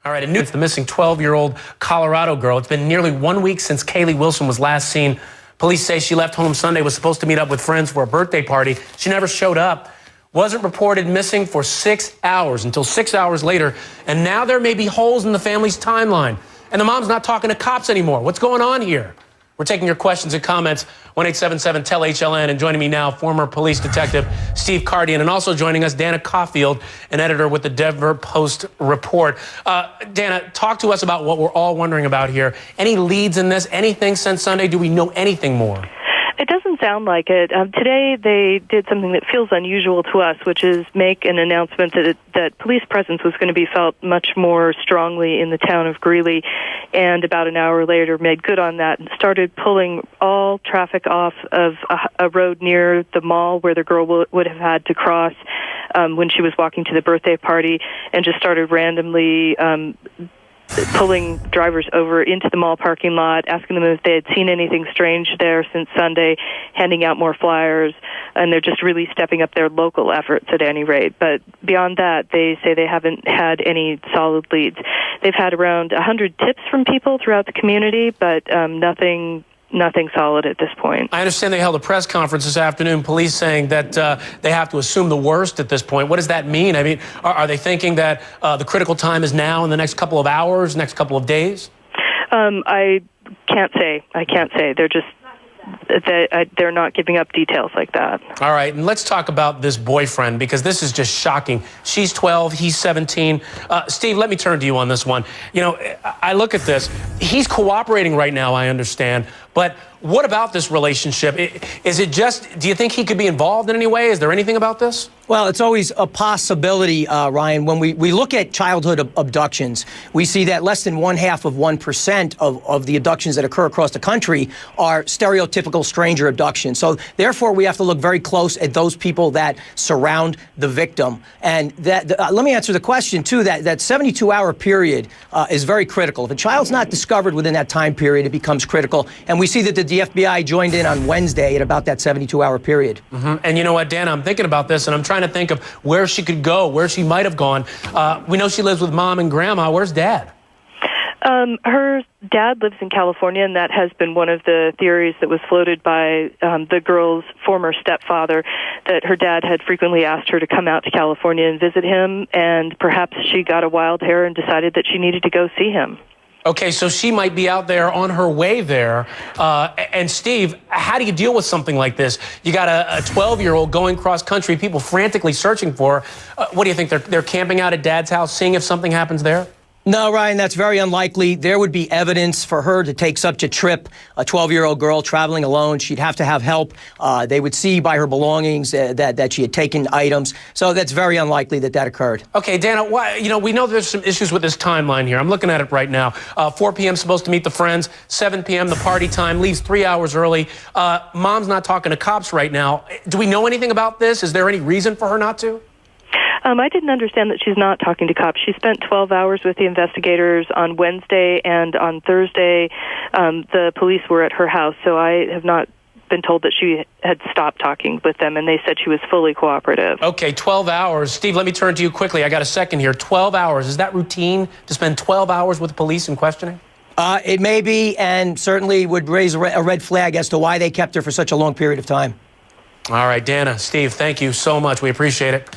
All right, it's the missing 12-year-old Colorado girl. It's been nearly 1 week since Kayleah Wilson was last seen. Police say she left home Sunday, was supposed to meet up with friends for a birthday party. She never showed up. Wasn't reported missing for 6 hours until 6 hours later. And now there may be holes in the family's timeline. And the mom's not talking to cops anymore. What's going on here? We're taking your questions and comments, 1-877-TEL-HLN. And joining me now, former police detective Steve Kardian, and also joining us, Dana Caulfield, an editor with the Denver Post Report. Dana, talk to us about what we're all wondering about here. Any leads in this? Anything since Sunday? Do we know anything more? It doesn't sound like it. Today they did something that feels unusual to us, which is make an announcement that police presence was going to be felt much more strongly in the town of Greeley, and about an hour later made good on that and started pulling all traffic off of a road near the mall where the girl would have had to cross when she was walking to the birthday party, and just started randomly pulling drivers over into the mall parking lot, asking them if they had seen anything strange there since Sunday, handing out more flyers, and they're just really stepping up their local efforts at any rate. But beyond that, they say they haven't had any solid leads. They've had around 100 tips from people throughout the community, but nothing solid at this point. I understand they held a press conference this afternoon, police saying that they have to assume the worst at this point. What does that mean? I mean, are they thinking that the critical time is now in the next couple of hours, next couple of days? I can't say. They're not giving up details like that. All right, and let's talk about this boyfriend, because this is just shocking. She's 12, he's 17. Steve, let me turn to you on this one. You know, I look at this. He's cooperating right now, I understand, but what about this relationship? Is it just, do you think he could be involved in any way? Is there anything about this? Well, it's always a possibility, Ryan. When we look at childhood abductions, we see that less than 0.5% of the abductions that occur across the country are stereotypical stranger abductions. So therefore, we have to look very close at those people that surround the victim. And let me answer the question, too, that 72-hour period is very critical. If a child's not discovered within that time period, it becomes critical. And we see that the FBI joined in on Wednesday at about that 72-hour period. And you know what, Dana, I'm thinking about this, and I'm trying to think of where she could go, where she might have gone. We know she lives with mom and grandma. Where's dad? Her dad lives in California, and that has been one of the theories that was floated by the girl's former stepfather, that her dad had frequently asked her to come out to California and visit him, and perhaps she got a wild hair and decided that she needed to go see him. Okay, so she might be out there on her way there. And Steve, how do you deal with something like this? You got a 12-year-old going cross-country, people frantically searching for her. What do you think? They're camping out at dad's house, seeing if something happens there? No, Ryan, that's very unlikely. There would be evidence for her to take such a trip, a 12-year-old girl traveling alone. She'd have to have help. They would see by her belongings that she had taken items. So that's very unlikely that occurred. Okay, Dana, we know there's some issues with this timeline here. I'm looking at it right now. 4 p.m. supposed to meet the friends. 7 p.m. the party time. Leaves 3 hours early. Mom's not talking to cops right now. Do we know anything about this? Is there any reason for her not to? I didn't understand that she's not talking to cops. She spent 12 hours with the investigators on Wednesday, and on Thursday, the police were at her house. So I have not been told that she had stopped talking with them, and they said she was fully cooperative. Okay, 12 hours. Steve, let me turn to you quickly. I got a second here. 12 hours. Is that routine to spend 12 hours with the police and questioning? It may be, and certainly would raise a red flag as to why they kept her for such a long period of time. All right, Dana, Steve, thank you so much. We appreciate it.